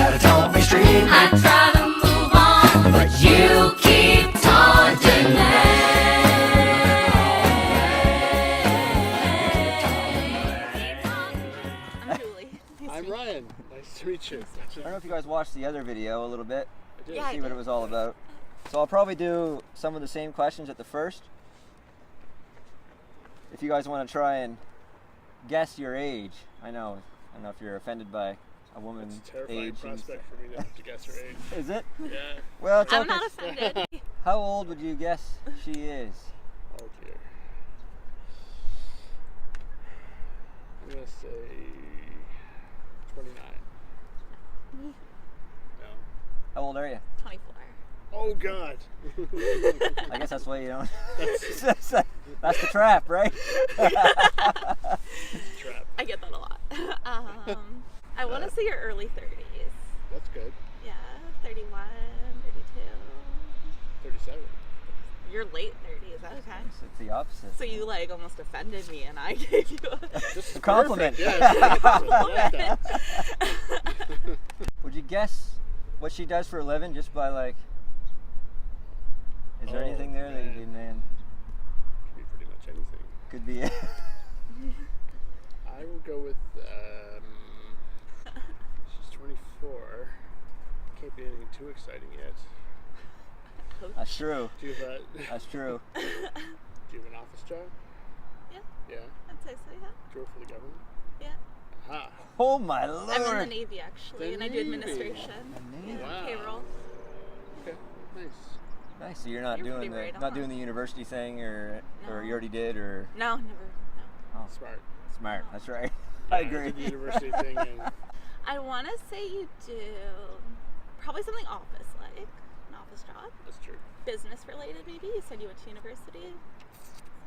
gotta tell me street. I try to move on, but you keep taunting me. I'm Julie. I'm Ryan. Nice to meet you. I don't know if you guys watched the other video a little bit. I did. Yeah, I See what did. it was all about. So I'll probably do some of the same questions at the first. If you guys want to try and guess your age. I don't know if you're offended by a woman's It's a terrifying age. prospect for me to have to guess her age. Is it? Yeah. Well, it's I'm okay. not offended. How old would you guess she is? Oh dear. I'm gonna say 29. No. How old are you? 24. Oh God. I guess that's why you don't. That's the trap, right? Trap. I get that a lot. I want to say your early 30s. That's good. Yeah, 31, 32. 37. You're late 30s. Okay. It's the opposite. So you like almost offended me, and I gave you This is A compliment. perfect. Yeah, it's perfect. I like that. Would you guess what she does for a living just by like? Is there Oh, anything there that you man. did, man? Could be pretty much anything. Could be. I will go with. She's 24. Can't be anything too exciting yet. That's true. Do you have That's true. Do you have an office job? Yeah, Yeah. I'd say so. Yeah. Do you work for the government? Yeah. Aha. Oh my lord! I'm in the Navy actually, The and I do Navy. administration. The Navy. Yeah, Wow. payroll. Okay. Nice. Nice. So you're not You're doing pretty the right on. not doing the university thing, or No. you already did, or No, never. No. oh, Smart. smart. That's right. Yeah, I did agree. the university thing and I want to say you do probably something office-like, an office job, that's true. business-related maybe. You said you went to university.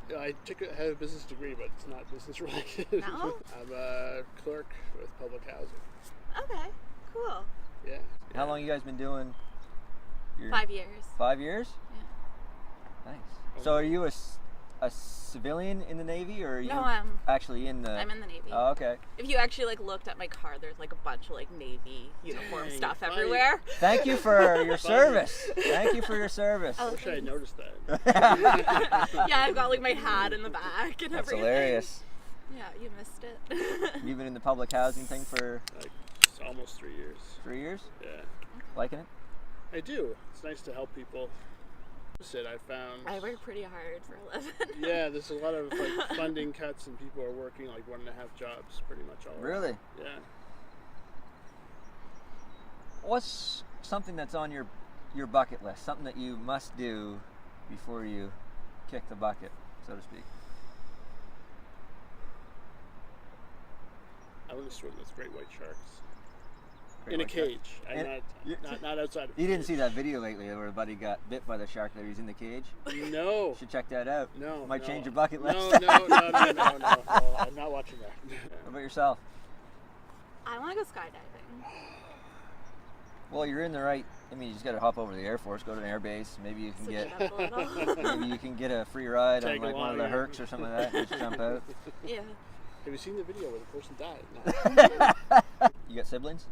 Yeah, I have a business degree, but it's not business related. No? I'm a clerk with public housing. Okay, cool. Yeah. How long you guys been doing? Your 5 years. 5 years? Yeah. Nice. So are you a civilian in the Navy, or are you No, I'm actually in the? I'm in the Navy. Oh, okay. If you actually like looked at my car, there's like a bunch of like Navy uniform Dang, stuff buddy. everywhere. Thank you for your service. Thank you for your service. Oh. I wish I had noticed that. Yeah, I've got like my hat in the back and That's everything. hilarious. Yeah, you missed it. You've been in the public housing thing for Like it's almost 3 years. 3 years. Yeah. Liking it? I do. It's nice to help people. I found. I work pretty hard for a living. Yeah, there's a lot of like funding cuts, and people are working like 1.5 jobs pretty much all around. Really? Yeah. What's something that's on your bucket list? Something that you must do before you kick the bucket, so to speak. I want to swim with great white sharks Great in a white shark. cage. I'm And- not outside. Of You didn't cage. see that video lately where a buddy got bit by the shark that he's in the cage? No. You should check that out. No. Might no. change your bucket list. No. I'm not watching that. What about yourself? I want to go skydiving. Well, you're in the right. I mean, you just got to hop over to the Air Force, go to an air base. Maybe you can Switch get it up a little. maybe you can get a free ride Tag on like one of along, the yeah. Hercs or something like that. And just jump out. Yeah. Have you seen the video where the person died? No. You got siblings?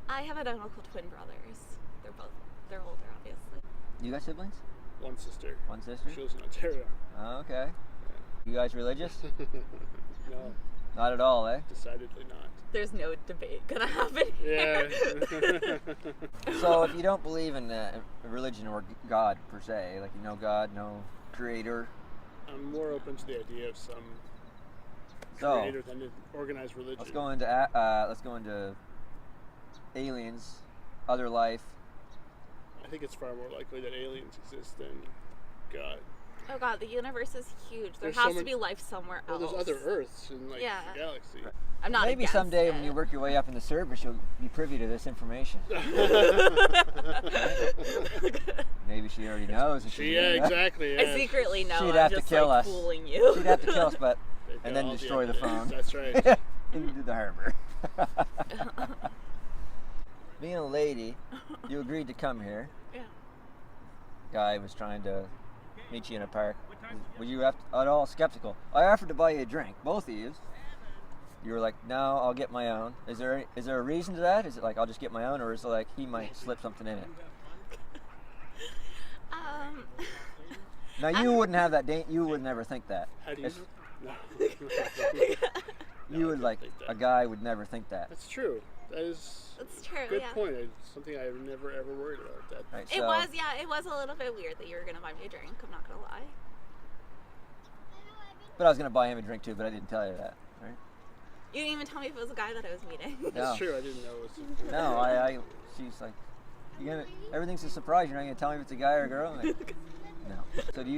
I have identical twin brothers. They're older, obviously. You got siblings? One sister. One sister? She lives in Ontario. Oh, okay. You guys religious? No, Not at all, eh? decidedly not. There's no debate gonna happen Yeah. here. So if you don't believe in religion or God per se, like you know God, no creator, I'm more open to the idea of some so creator than an organized religion. let's go into aliens, other life. I think it's far more likely that aliens exist than God. Oh god, the universe is huge. There There's has so to many- be life somewhere Well, else. there's other Earths in like Yeah. the galaxy. I'm not Maybe against someday it. when you work your way up in the service, you'll be privy to this information. Maybe she already knows. And she Yeah, didn't know. exactly. I Yeah. secretly know. She'd I'm have to just, kill like, us. fooling you. She'd have to kill us, but They've and got then all the destroy the phone. evidence. That's right. into the harbor. Being a lady, you agreed to come here. Yeah. Guy was trying to meet you in a park. Were you at all skeptical? I offered to buy you a drink, both of you. You were like, no, I'll get my own. Is there a reason to that? Is it like I'll just get my own, or is it like he might slip something in it? Now you wouldn't have that. You would never think that. How do you? No. You would like a guy would never think that. That's true. That's true. a good yeah. point. It's something I've never ever worried about. That. Right, It was, yeah, it was a little bit weird that you were gonna buy me a drink. I'm not gonna lie. But I was gonna buy him a drink too, but I didn't tell you that, right? You didn't even tell me if it was a guy that I was meeting. No. That's true. I didn't know it was. No, she's like, everything's a surprise. You're not gonna tell me if it's a guy or a girl. I'm like, no. So do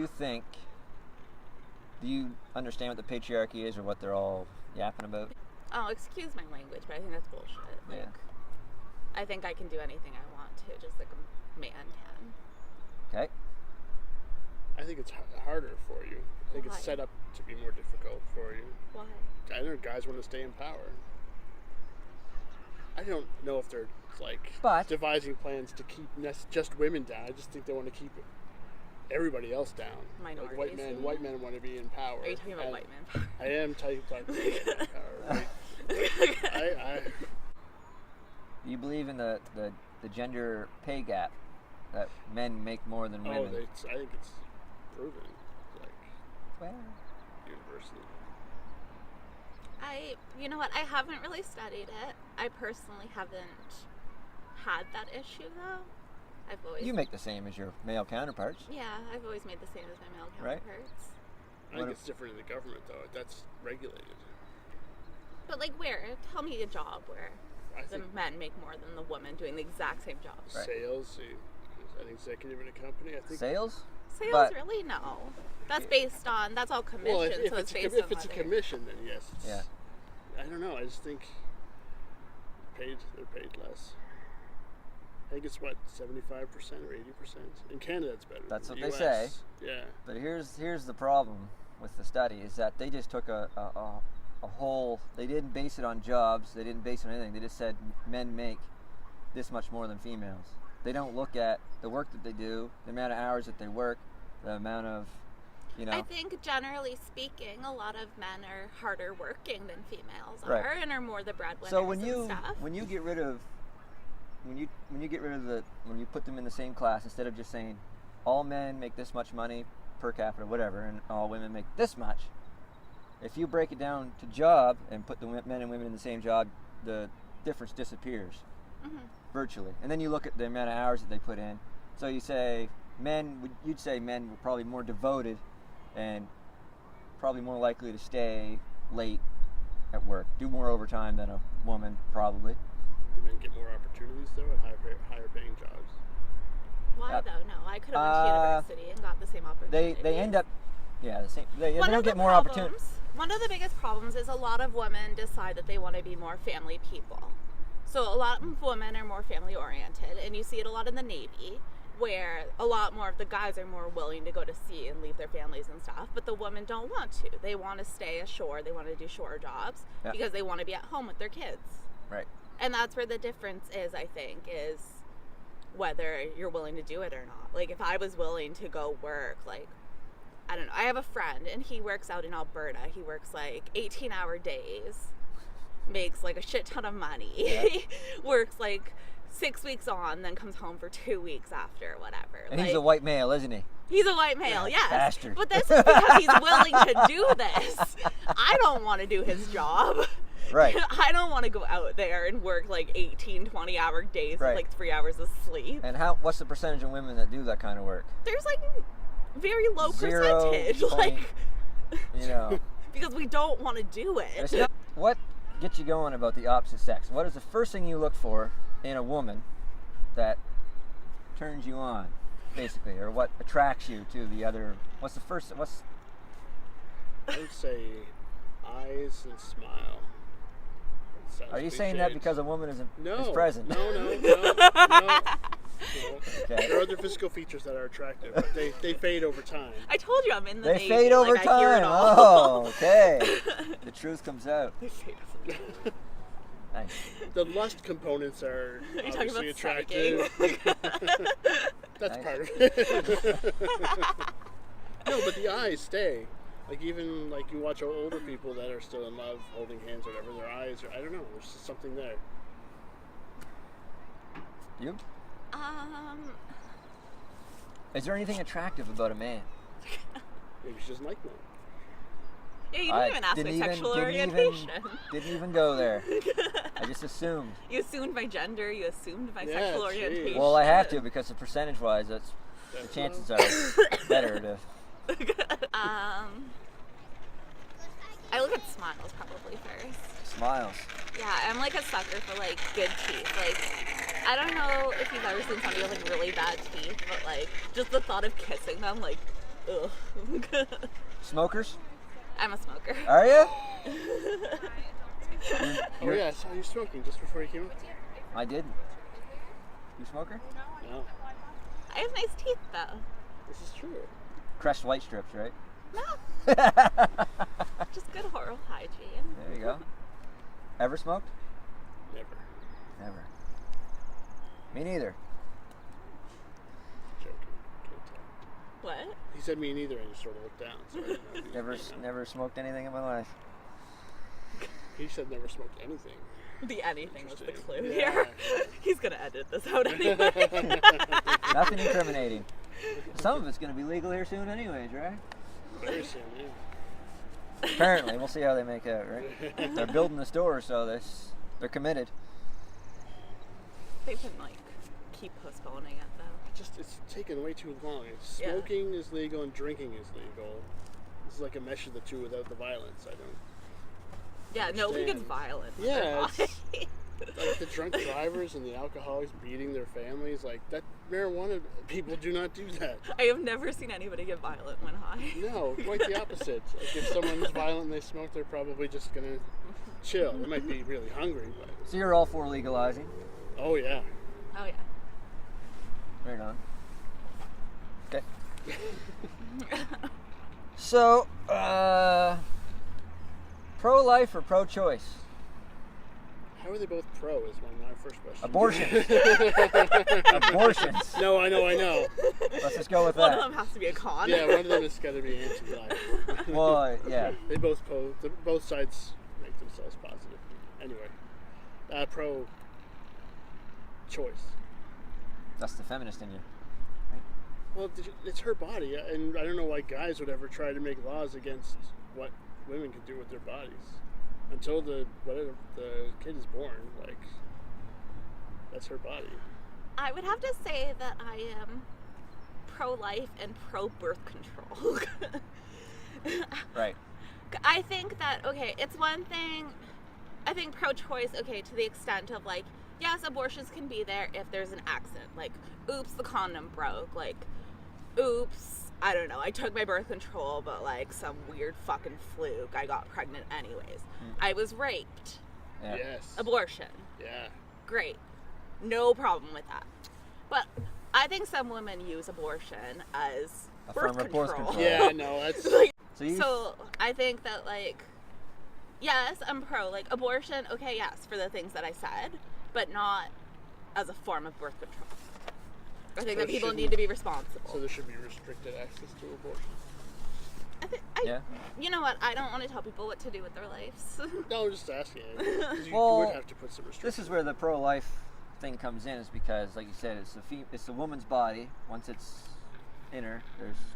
you understand what the patriarchy is or what they're all yapping about? Oh, excuse my language, but I think that's bullshit. Like, Yeah. I think I can do anything I want to, just like a man can. Okay. I think it's harder for you. I think Why? it's set up to be more difficult for you. Why? I know guys want to stay in power. I don't know if they're like But- devising plans to keep just women down. I just think they want to keep everybody else down. Like Minorities. white men want to be in power. Are you talking about And white men? I am talking about white men in power. Right? Do you believe in the gender pay gap, that men make more than women? I think it's proven, like Well, universally. You know what? I haven't really studied it. I personally haven't had that issue though. I've always. you make the same as your male counterparts. Yeah, I've always made the same as my male Right. counterparts. I think it's different in the government though. That's regulated. But like where? Tell me a job where I the think men make more than the women doing the exact same job. Right. sales, an executive in a company. I think Sales? Sales, But- really? No. That's based on, that's all commission, Well, if so it's it's based if on it's a whether- commission, then yes. Yeah. I don't know. I just think they're paid less. I think it's what 75% or 80%. In Canada, it's better. That's than what the they US. say. Yeah. But here's the problem with the study is that they just took a whole. They didn't base it on jobs. They didn't base it on anything. They just said men make this much more than females. They don't look at the work that they do, the amount of hours that they work, the amount of, I think generally speaking, a lot of men are harder working than females Right. are and are more the breadwinners So when and you stuff. when you get rid of when you put them in the same class, instead of just saying all men make this much money per capita, whatever, and all women make this much, if you break it down to job and put the men and women in the same job, the difference disappears virtually. And then you look at the amount of hours that they put in. So you say you'd say men were probably more devoted and probably more likely to stay late at work, do more overtime than a woman probably. Do men get more opportunities though at higher paying jobs? Why though? No, I could have went to university and got the same opportunity. They end up, the same. They One don't of get the more problems- opportunity. One of the biggest problems is a lot of women decide that they want to be more family people. So a lot of women are more family oriented, and you see it a lot in the Navy, where a lot more of the guys are more willing to go to sea and leave their families and stuff, but the women don't want to. They want to stay ashore. They want to do shore jobs because they want to be at home with their kids. Right. And that's where the difference is, I think, is whether you're willing to do it or not. Like, if I was willing to go work, like, I don't know. I have a friend, and he works out in Alberta. He works, like, 18-hour days, makes, like, a shit ton of money. Yeah. Works, like, 6 weeks on, then comes home for 2 weeks after, whatever. And like, he's a white male, isn't he? He's a white male, yes. Bastard. But this is because he's willing to do this. I don't want to do his job. Right. I don't want to go out there and work like 18, 20-hour days Right. with like 3 hours of sleep. And what's the percentage of women that do that kind of work? There's like very low 0 percentage, point, like because we don't want to do It's it. not, what gets you going about the opposite sex? What is the first thing you look for in a woman that turns you on, basically, or what attracts you to the other? What's I would say eyes and smile. Sounds Are you saying that cliched. because a woman is No, present? No. Okay. There are other physical features that are attractive, but they fade over time. I told you I'm in the They Navy. fade over like, I hear it time. all. Oh, okay. The truth comes out. They fade over time. Nice. The lust components are Are you talking obviously about attractive. That's Nice. part of it. No, but the eyes stay. Like even like you watch older people that are still in love, holding hands or whatever, their eyes, or I don't know, there's just something there. You? Um, Is there anything attractive about a man? Maybe she doesn't like men. yeah, you didn't even ask my sexual orientation. Didn't even go there. I just assumed. You assumed my gender. You assumed my Yeah, sexual geez. orientation. Well, I have to because the percentage-wise, the chances are better to. I look at smiles probably first. Smiles. Yeah, I'm like a sucker for like good teeth. Like, I don't know if you've ever seen somebody with like really bad teeth, but like just the thought of kissing them, like, ugh. Smokers? I'm a smoker. Are you? Oh yeah, I saw you smoking just before you came up. I didn't. You smoker? No, I have nice teeth though. this is true. Crushed white strips, right? No, There just good oral hygiene. you go. Ever smoked? Never. Never. Me neither. Joking. Can't tell. What? He said me neither, and just sort of looked down. So I didn't know if he- Never smoked anything in my life. He said never smoked anything. The anything was the clue Interesting. here. Yeah. He's gonna edit this out anyway. Nothing incriminating. Some of it's going to be legal here soon anyways, right? Very soon, yeah. Apparently. We'll see how they make out, right? They're building the store, so they're committed. They can like keep postponing it though. It's taken way too long. Yeah. Smoking is legal and drinking is legal. It's like a mesh of the two without the violence. I don't. Yeah, nobody gets Understand. violent. when Yeah, they're it's- high. Like the drunk drivers and the alcoholics beating their families, like that. Marijuana people do not do that. I have never seen anybody get violent when high. No, quite the opposite. Like if someone's violent and they smoke, they're probably just gonna chill. They might be really hungry, but So you're all for legalizing? oh yeah. Oh yeah. Right on. Okay. So, pro-life or pro-choice? How are they both pro? Is my first question. Abortions. Abortions. No, I know. Let's just go with One of that. them has to be a con. Yeah, one of them has got to be anti-life. Well, yeah. They both both sides make themselves positive. Anyway, pro-choice. That's the feminist in you. Well, it's her body, and I don't know why guys would ever try to make laws against what women can do with their bodies until the kid is born. Like, that's her body. I would have to say that I am pro-life and pro-birth control. Right. I think that, okay, it's one thing, I think pro-choice, okay, to the extent of like, yes, abortions can be there if there's an accident. Like, oops, the condom broke. Like, oops, I don't know, I took my birth control, but like some weird fucking fluke, I got pregnant anyways. I was raped. Yeah. Yes. Abortion. Yeah. Great. No problem with that. But I think some women use abortion as A birth form of birth control. control. Yeah, no, that's Like, So you so I think that like, yes, I'm pro. Like abortion, okay, yes, for the things that I said, but not as a form of birth control. I think So that people shouldn't- need to be responsible. so there should be restricted access to abortion. Yeah. You know what? I don't want to tell people what to do with their lives. No, I'm just asking. 'Cause you Well, would have to put some restrictions. This is where the pro-life thing comes in, is because, like you said, it's the woman's body. Once it's in her,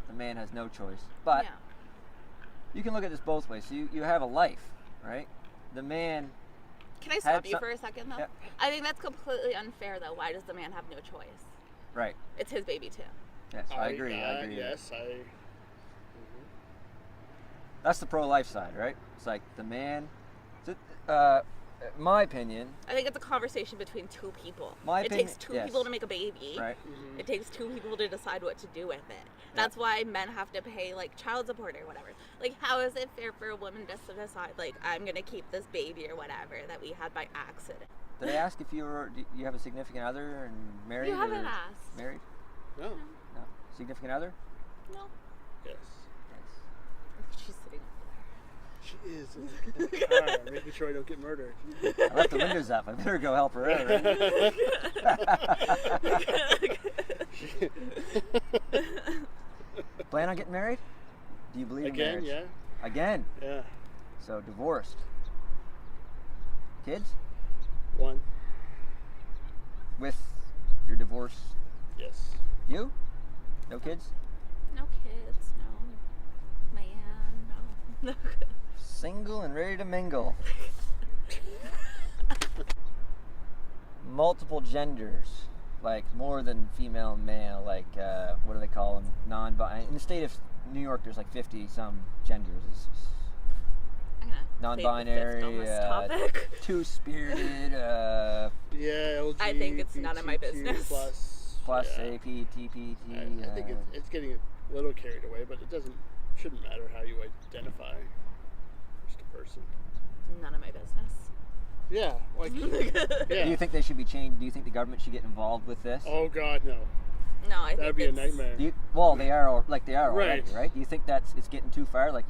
the man has no choice. But yeah. you can look at this both ways. So you have a life, right? The man. Can I stop Have you some- for a second though? Yeah. I think that's completely unfair though. Why does the man have no choice? Right. It's his baby too. Yes, I agree. I agree. Yes, That's the pro-life side, right? It's like the man. My opinion, I think it's a conversation between two people. My it opinion- takes two yes. people to make a baby. right? Mm-hmm. It takes two people to decide what to do with it. That's why men have to pay like child support or whatever. Like, how is it fair for a woman just to decide like I'm gonna keep this baby or whatever that we had by accident? Did I ask if do you have a significant other and married? You haven't or asked. Married? No. No. Significant other? No, Yes. Yes. she's sitting She is in the car, making sure I don't get murdered. I left the windows up. I better go help her out. Right? Plan on getting married? Do you believe in Again? marriage. yeah. Again. Yeah. So divorced. Kids? One. With your divorce? Yes. You? No kids? No kids, no man, no. Single and ready to mingle. Multiple genders, like more than female and male, like what do they call them? In the state of New York, there's like 50 some genders. I'm gonna plead the Non-binary, fifth on this topic. two-spirited, Yeah, LGBTQ I think it's none of my business. plus yeah. AP, TPT. I think it's getting a little carried away, but shouldn't matter how you identify. Just a person. None of my business. Yeah, like yeah. Do you think they should be changed? Do you think the government should get involved with this? Oh God, no. No, I That'd think be a it's, nightmare. They are already, Right. right? Do you think it's getting too far? Like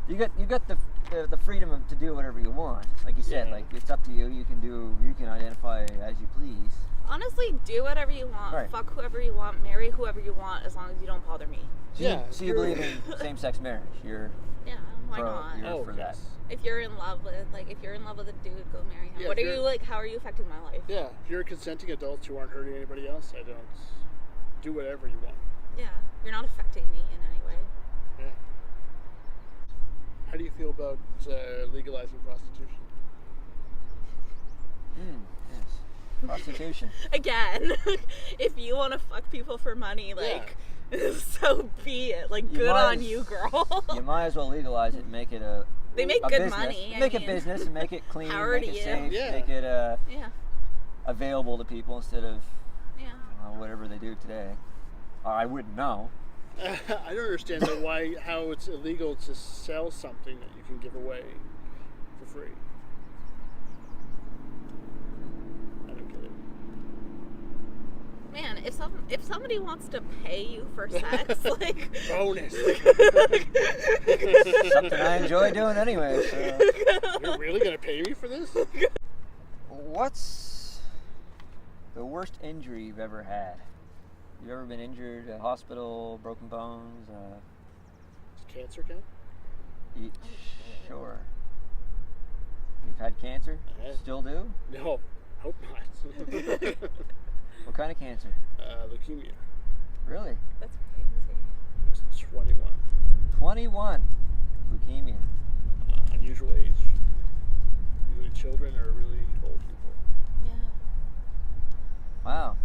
you got the freedom to do whatever you want. Like you said, Yeah. like it's up to you. You can identify as you please. Honestly, do whatever you want. Right. Fuck whoever you want. Marry whoever you want, as long as you don't bother me. So you believe in same-sex marriage? You're Yeah, why Pro- not? you're- for that. yes. If you're in love with a dude, go marry him. Yeah, What are if you're- you like? How are you affecting my life? Yeah, if you're consenting adults who aren't hurting anybody else, I don't do whatever you want. Yeah, you're not affecting me in any way. Yeah. How do you feel about legalizing prostitution? yes. Prostitution. Again, if you want to fuck people for money, like, so be it. Like, You good might on as- you, girl. You might as well legalize it and make it They make a good business. money. I Make mean, it business and make it clean, power make to it you. safe, Yeah. make it Yeah, available to people instead of yeah. whatever they do today. I wouldn't know. I don't understand though how it's illegal to sell something that you can give away for free. I don't get it. Man, if somebody wants to pay you for sex, like Bonus. Something I enjoy doing anyway. So. You're really gonna pay me for this? What's the worst injury you've ever had? You ever been injured at hospital, broken bones? Does cancer count? Sure. You've had cancer? I have. Still do? No, hope not. What kind of cancer? Leukemia. Really? that's crazy. I was 21. 21. Leukemia. Unusual age. Usually children or really old people. Yeah. Wow.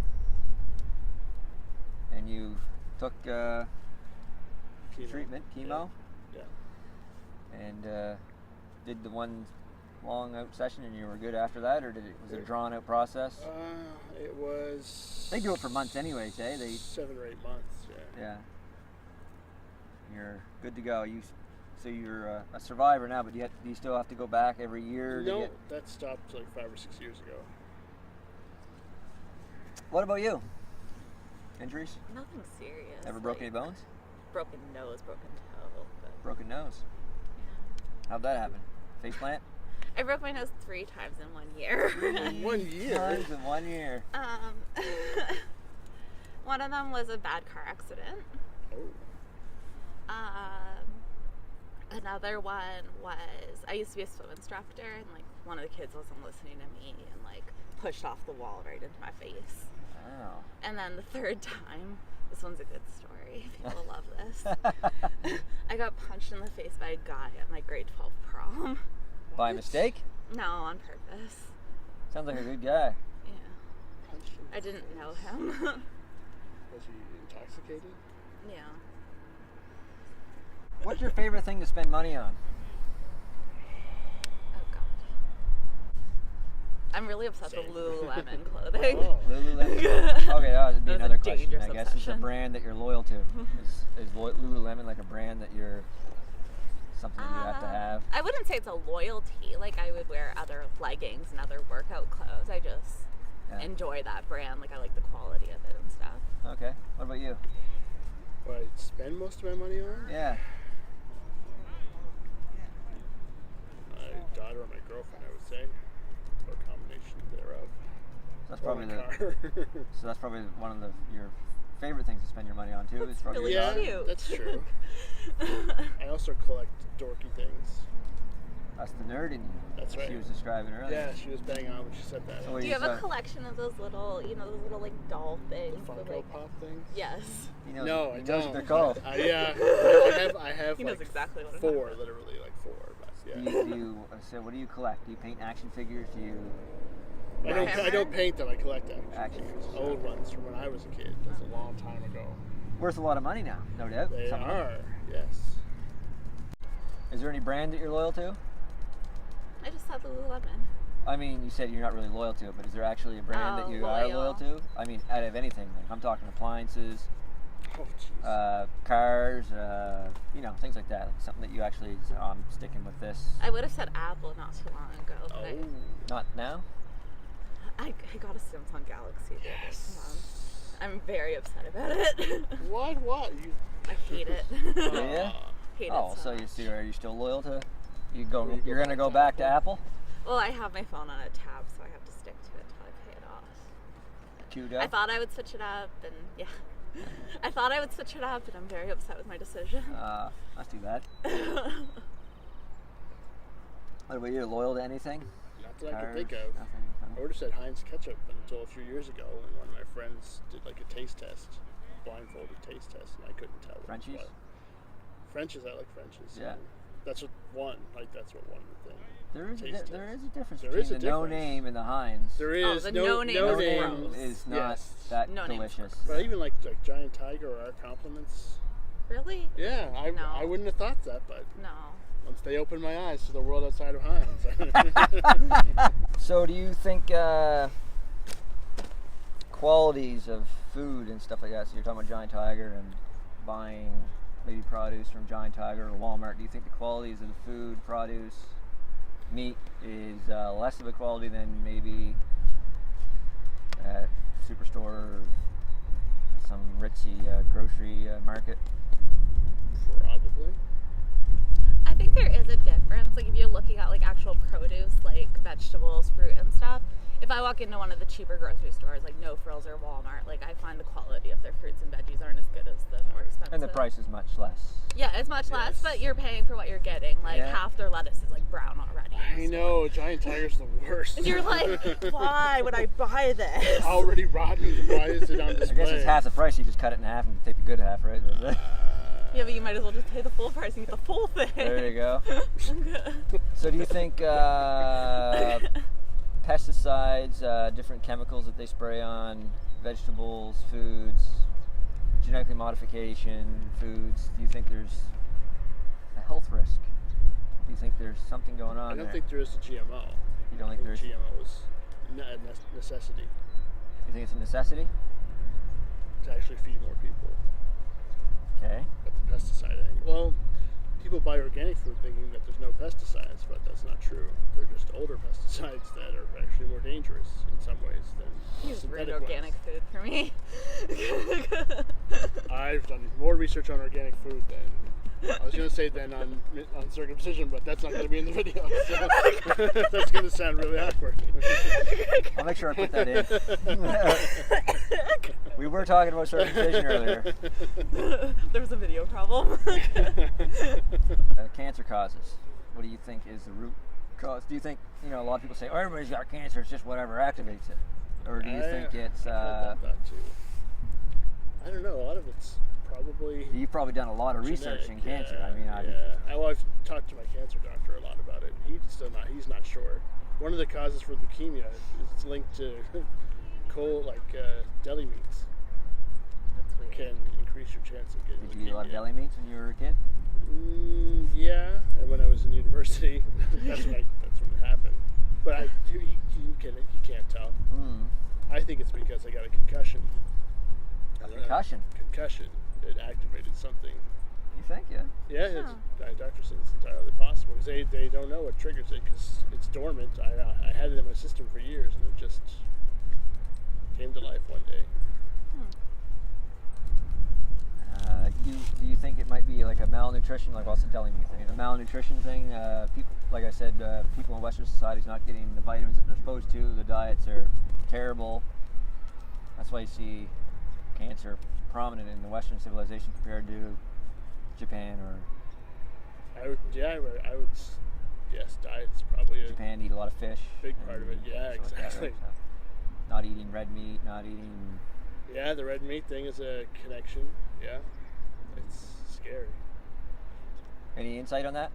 And you took Chemo. treatment, chemo, Yeah. and did the one long out session and you were good after that, or was it a drawn out process? It was. They do it for months anyways, eh? 7 or 8 months. Yeah. Yeah. You're good to go. So you're a survivor now, but do you still have to go back every year? No, that stopped like 5 or 6 years ago. What about you? Injuries? Nothing serious. Ever broke any bones? Broken nose, broken toe. But, Broken nose. yeah. How'd that happen? Face plant? I broke my nose 3 times in 1 year. 1 year. Times in 1 year. One of them was a bad car accident. Oh. Another one was I used to be a swim instructor, and like one of the kids wasn't listening to me and like pushed off the wall right into my face. Wow. And then the third time, this one's a good story. People will love this. I got punched in the face by a guy at my grade 12 prom. By mistake? No, on purpose. Sounds like a good guy. Yeah. Punched him. I didn't know him. Was he intoxicated? Yeah. What's your favorite thing to spend money on? Oh god. I'm really obsessed with Same. Lululemon clothing. Oh. Lululemon. Okay, that would be That was a another question. dangerous I guess it's a obsession. brand that you're loyal to. Is Lululemon like a brand that you're something you have to have? I wouldn't say it's a loyalty. Like I would wear other leggings and other workout clothes. I just Yeah. enjoy that brand. Like I like the quality of it and stuff. Okay. What about you? What I spend most of my money on? Yeah. My daughter or my girlfriend, I would say. Or a combination thereof. So that's Or probably my car. so that's probably one of your favorite things to spend your money on too. That's is probably really your Yeah, dog. cute. that's true. I also collect dorky things. That's the nerd in you. That's right. She was describing earlier. Yeah, she was bang on when she said that. So what Do you have a so- collection of those little, those little like doll things? The with, Funko like, Pop things? yes. He knows, No, he I knows don't. what they're called. Yeah, I have He knows like exactly what I'm four, talking about. literally like four. But Do yeah, so what do you collect? Do you paint action figures? Do you I don't paint them. I collect Action action figures. figures. Old ones from when I was a kid. That's a long time ago. worth a lot of money now, no doubt. They Some of them. are. Yes. Is there any brand that you're loyal to? I just had Lululemon. I mean, you said you're not really loyal to it, but is there actually a brand that you are loyal to? I mean, out of anything, like I'm talking appliances, Oh jeez. cars, things like that. Like something that you actually, I'm sticking with this. I would have said Apple not too long ago, but Oh. Not now. I got a Samsung Galaxy the other Yes. month. I'm very upset about it. What? What? You... I hate it. Yeah? Hate Oh, it so so much. are you still loyal to? Will you go You're gonna back go to back to Apple? Apple? Well, I have my phone on a tab, so I have to stick to it until I pay it off. Queued I up. thought I would switch it up, and yeah. I thought I would switch it up, and I'm very upset with my decision. That's too bad. What about you? Loyal to anything? Not that I can Cars? think of. Nothing. I would have said Heinz ketchup until a few years ago when one of my friends did like a taste test, blindfolded taste test, and I couldn't tell. what it Frenchies? was. Frenchies, I like Frenchies. Yeah. That's what one. Like that's what one thing. There is Taste there test. is a difference There between is a the no difference. name and the Heinz. There is the no no name no is name gross. is not yes. that No name is delicious. But even like Giant Tiger or our compliments. Really? Yeah, No. I wouldn't have thought that, but No. once they opened my eyes to the world outside of Heinz. So do you think qualities of food and stuff like that, so you're talking about Giant Tiger and buying maybe produce from Giant Tiger or Walmart, do you think the qualities of the food, produce, meat is less of a quality than maybe at Superstore or some ritzy grocery market? Probably. I think there is a difference. Like if you're looking at like actual produce, like vegetables, fruit, and stuff. If I walk into one of the cheaper grocery stores, like No Frills or Walmart, like I find the quality of their fruits and veggies aren't as good as the more expensive. And the price is much less. Yeah, it's much less, Yes. but you're paying for what you're getting. Like Yeah. half their lettuce is like brown already. in I the store. know, Giant Tiger's the worst. And you're like, why would I buy this? Already rotten. Why is it on I display? guess it's half the price, you just cut it in half and take the good half, right? Yeah, but you might as well just pay the full price and get the full thing. There you go. So do you think pesticides, different chemicals that they spray on vegetables, foods, genetically modification foods, do you think there's a health risk? Do you think there's something going on I don't there? think there is a GMO. You don't think I there's... think GMO is a necessity You think it's a necessity? to actually feed more people. Okay. But the pesticide angle. Well, people buy organic food thinking that there's no pesticides, but that's not true. They're just older pesticides that are actually more dangerous in some ways than You just ruined synthetic organic ones. food for me. I've done more research on organic food than I was going to say than on circumcision, but that's not going to be in the video. So that's going to sound really awkward. I'll make sure I put that in. We were talking about circumcision earlier. There was a video problem. Cancer causes. What do you think is the root cause? Do you think, a lot of people say, oh, everybody's got cancer, it's just whatever activates it? Or do you think it's, I've heard that too. I don't know. A lot of it's probably you've probably done a lot of research genetic, in cancer. yeah, I mean, I've talked to my cancer doctor a lot about it. He's not sure. One of the causes for leukemia is linked to deli meats That's weird. can increase your chance of getting did you eat a lot of leukemia. deli meats when you were a kid? Yeah, and when I was in university, that's when it happened. But you can't tell. Mm. I think it's because I got a concussion. A concussion? Concussion. It activated something. You think, yeah? Yeah, Huh. my doctor said it's entirely possible because they don't know what triggers it because it's dormant. I had it in my system for years and it just came to life one day. Do you think it might be like a malnutrition, like what's the deli meat thing? A malnutrition thing? People, like I said, people in Western society's not getting the vitamins that they're supposed to. The diets are terrible. That's why you see ants are prominent in the Western civilization compared to Japan or Yes, diet's probably a Japan eat a lot of fish. big part of it. and Yeah, stuff like that, exactly. right? So, not eating red meat, not eating. Yeah, the red meat thing is a connection. Yeah, it's scary. Any insight on that?